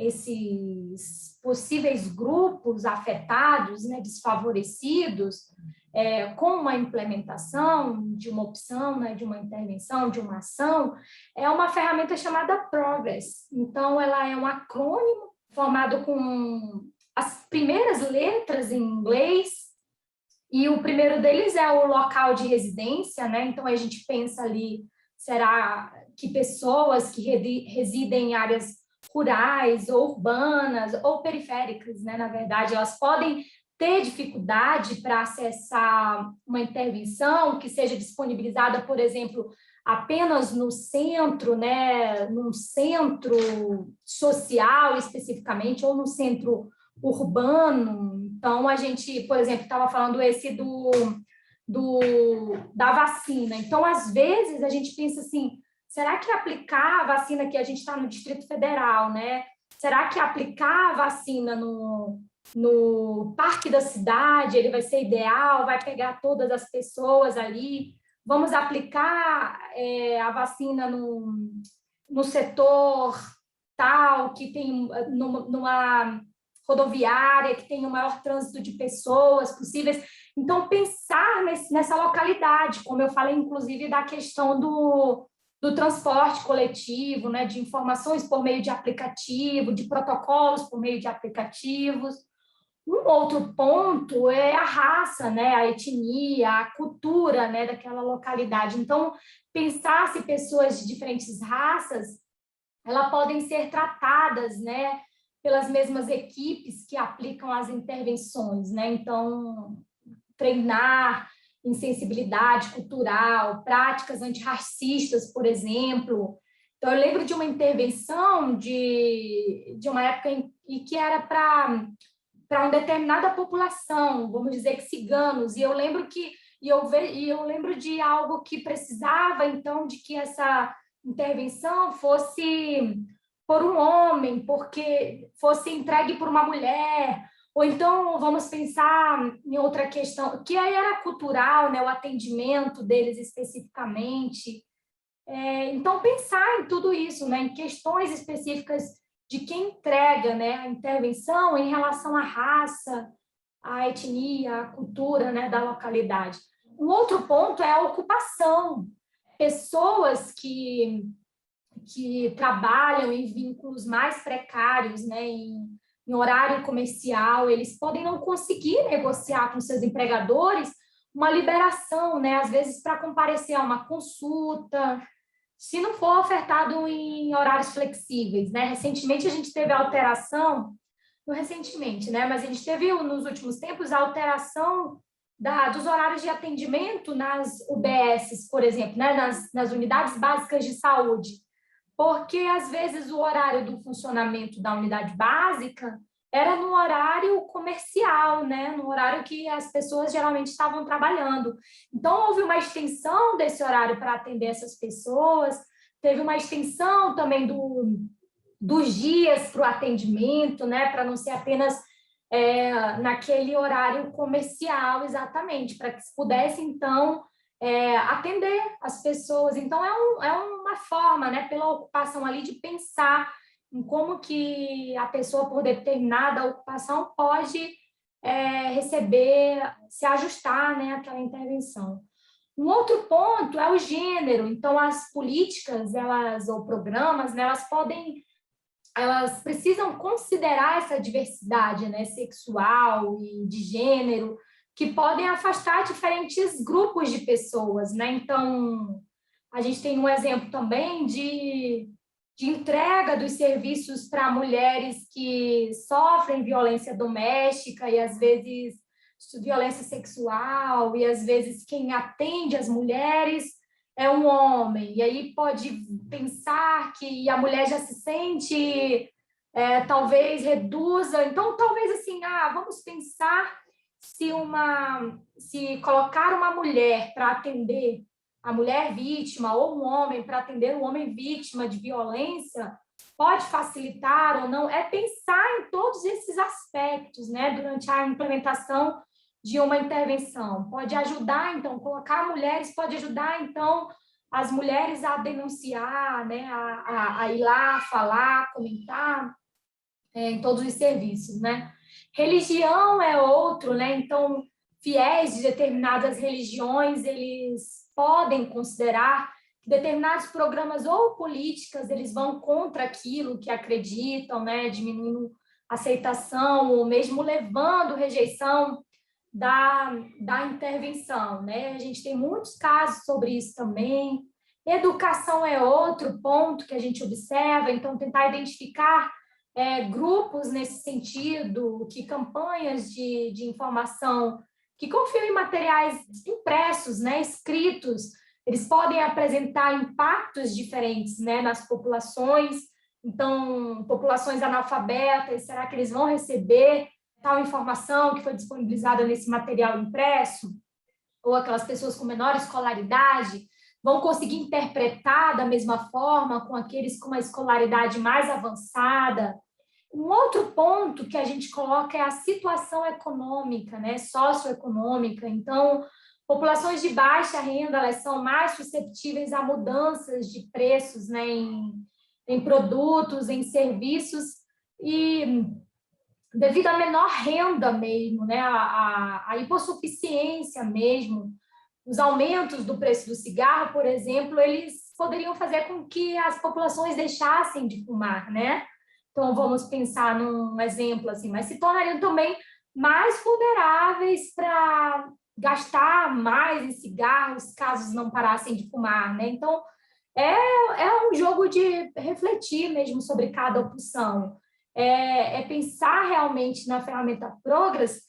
esses possíveis grupos afetados, né, desfavorecidos, com uma implementação de uma opção, né, de uma intervenção, de uma ação, é uma ferramenta chamada Progress. Então, ela é um acrônimo formado com as primeiras letras em inglês, e o primeiro deles é o local de residência, né? Então, a gente pensa ali, será que pessoas que residem em áreas rurais ou urbanas ou periféricas, né? Na verdade, elas podem ter dificuldade para acessar uma intervenção que seja disponibilizada, por exemplo, apenas no centro, né? Num centro social especificamente, ou no centro urbano. Então, a gente, por exemplo, estava falando esse da vacina. Então, às vezes, a gente pensa assim, será que aplicar a vacina, que a gente está no Distrito Federal, né? Será que aplicar a vacina no parque da cidade, ele vai ser ideal, vai pegar todas as pessoas ali? Vamos aplicar a vacina no setor tal, que tem numa rodoviária, que tem o maior trânsito de pessoas possíveis. Então, pensar nessa localidade, como eu falei, inclusive, da questão do transporte coletivo, né, de informações por meio de aplicativo, de protocolos por meio de aplicativos. Um outro ponto é a raça, né, a etnia, a cultura, né, daquela localidade. Então, pensar se pessoas de diferentes raças, elas podem ser tratadas, né, pelas mesmas equipes que aplicam as intervenções, né? Então, treinar em sensibilidade cultural, práticas antirracistas, por exemplo. Então, eu lembro de uma intervenção de uma época em que era para uma determinada população, vamos dizer que ciganos, e eu lembro lembro de algo que precisava, então, de que essa intervenção fosse por um homem, porque fosse entregue por uma mulher, ou então vamos pensar em outra questão, que aí era cultural, né, o atendimento deles especificamente. Então, pensar em tudo isso, né, em questões específicas de quem entrega, né, a intervenção em relação à raça, à etnia, à cultura, né, da localidade. Um outro ponto é a ocupação. Pessoas que trabalham em vínculos mais precários, né, em horário comercial, eles podem não conseguir negociar com seus empregadores uma liberação, né, às vezes para comparecer a uma consulta, se não for ofertado em horários flexíveis, né? Recentemente a gente teve a alteração, não recentemente, né, mas a gente teve nos últimos tempos a alteração dos horários de atendimento nas UBSs, por exemplo, né, nas unidades básicas de saúde, porque às vezes o horário do funcionamento da unidade básica era no horário comercial, né? No horário que as pessoas geralmente estavam trabalhando. Então, houve uma extensão desse horário para atender essas pessoas, teve uma extensão também dos dias para o atendimento, né? Para não ser apenas naquele horário comercial, exatamente, para que se pudesse, então, atender as pessoas. Então, é uma forma, né, pela ocupação ali, de pensar em como que a pessoa, por determinada ocupação, pode receber, se ajustar, né, àquela intervenção. Um outro ponto é o gênero. Então, as políticas, ou programas, né, elas precisam considerar essa diversidade, né, sexual e de gênero, que podem afastar diferentes grupos de pessoas, né? Então, a gente tem um exemplo também de entrega dos serviços para mulheres que sofrem violência doméstica e, às vezes, violência sexual, e, às vezes, quem atende as mulheres é um homem, e aí pode pensar que a mulher já se sente, talvez reduza. Então, talvez assim, vamos pensar se colocar uma mulher para atender a mulher vítima, ou um homem para atender o homem vítima de violência, pode facilitar ou não. É pensar em todos esses aspectos, né, durante a implementação de uma intervenção. Pode ajudar, então, colocar mulheres, pode ajudar, então, as mulheres a denunciar, né, a ir lá, falar, comentar. em todos os serviços, né? Religião é outro, né? Então, fiéis de determinadas religiões, eles podem considerar que determinados programas ou políticas, eles vão contra aquilo que acreditam, né? Diminuindo aceitação ou mesmo levando rejeição da intervenção, né? A gente tem muitos casos sobre isso também. Educação é outro ponto que a gente observa, então tentar identificar grupos nesse sentido, que campanhas de informação que confiam em materiais impressos, né, escritos, eles podem apresentar impactos diferentes, né, nas populações. Então, populações analfabetas, será que eles vão receber tal informação que foi disponibilizada nesse material impresso? Ou aquelas pessoas com menor escolaridade vão conseguir interpretar da mesma forma com aqueles com uma escolaridade mais avançada? Um outro ponto que a gente coloca é a situação econômica, né, socioeconômica. Então, populações de baixa renda, elas são mais suscetíveis a mudanças de preços, né, em produtos, em serviços, e devido à menor renda mesmo, né, a hipossuficiência mesmo, os aumentos do preço do cigarro, por exemplo, eles poderiam fazer com que as populações deixassem de fumar, né? Então, vamos pensar num exemplo assim, mas se tornariam também mais vulneráveis para gastar mais em cigarros caso não parassem de fumar, né? Então, é um jogo de refletir mesmo sobre cada opção. É pensar realmente na ferramenta Progress,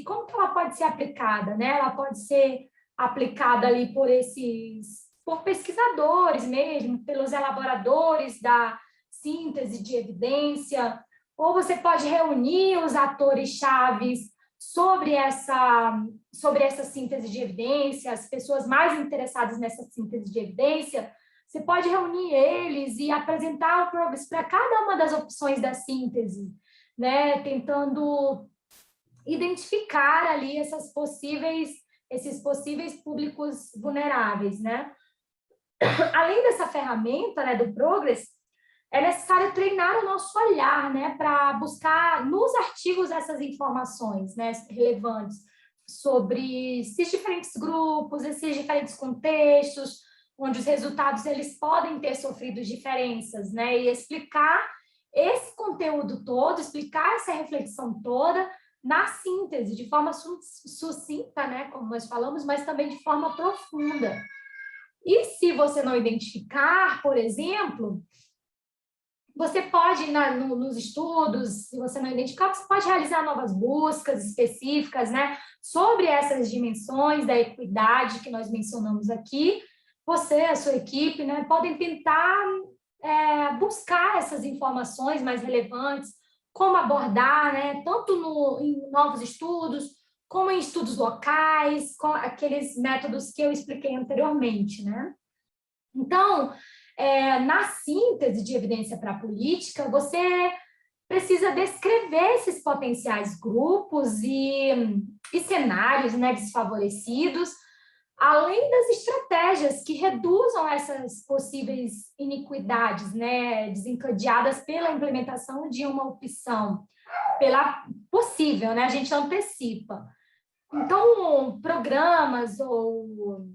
como que ela pode ser aplicada, né? Ela pode ser aplicada ali por pesquisadores mesmo, pelos elaboradores da síntese de evidência, ou você pode reunir os atores chaves sobre essa síntese de evidência, as pessoas mais interessadas nessa síntese de evidência, você pode reunir eles e apresentar o Progress para cada uma das opções da síntese, né? Tentando identificar ali esses possíveis públicos vulneráveis, né? Além dessa ferramenta, né, do Progress, é necessário treinar o nosso olhar, né, para buscar nos artigos essas informações, né, relevantes sobre esses diferentes grupos, esses diferentes contextos, onde os resultados eles podem ter sofrido diferenças, né, e explicar esse conteúdo todo, explicar essa reflexão toda na síntese, de forma sucinta, né, como nós falamos, mas também de forma profunda. E se você não identificar, por exemplo, você pode, nos estudos, se você não identificar, você pode realizar novas buscas específicas, né, sobre essas dimensões da equidade que nós mencionamos aqui. Você, a sua equipe, né, podem tentar buscar essas informações mais relevantes, como abordar, né, tanto em novos estudos, como em estudos locais, com aqueles métodos que eu expliquei anteriormente, né? Então, na síntese de evidência para a política, você precisa descrever esses potenciais grupos e cenários, né, desfavorecidos, além das estratégias que reduzam essas possíveis iniquidades, né, desencadeadas pela implementação de uma opção, pela possível, né, a gente antecipa. Então, programas ou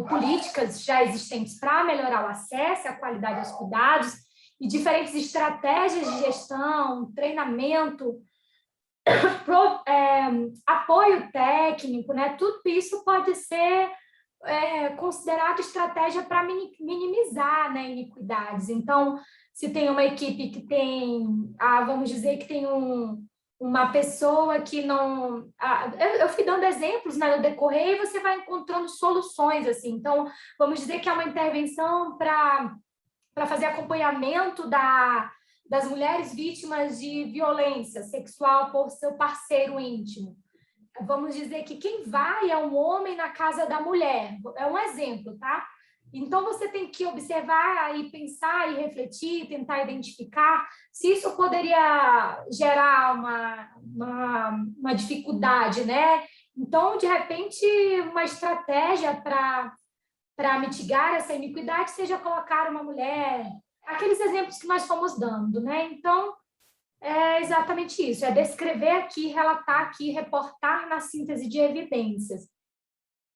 políticas já existentes para melhorar o acesso e a qualidade aos cuidados e diferentes estratégias de gestão, treinamento, apoio técnico, né? Tudo isso pode ser considerado estratégia para minimizar, né, iniquidades. Então, se tem uma equipe que tem, vamos dizer que tem uma pessoa que não... eu fui dando exemplos, né, no decorrer e você vai encontrando soluções, assim. Então, vamos dizer que é uma intervenção para fazer acompanhamento das mulheres vítimas de violência sexual por seu parceiro íntimo. Vamos dizer que quem vai é um homem na casa da mulher. É um exemplo, tá? Então, você tem que observar e pensar e refletir, tentar identificar se isso poderia gerar uma dificuldade, né? Então, de repente, uma estratégia para mitigar essa iniquidade seja colocar uma mulher... Aqueles exemplos que nós fomos dando, né? Então, exatamente isso, é descrever aqui, relatar aqui, reportar na síntese de evidências.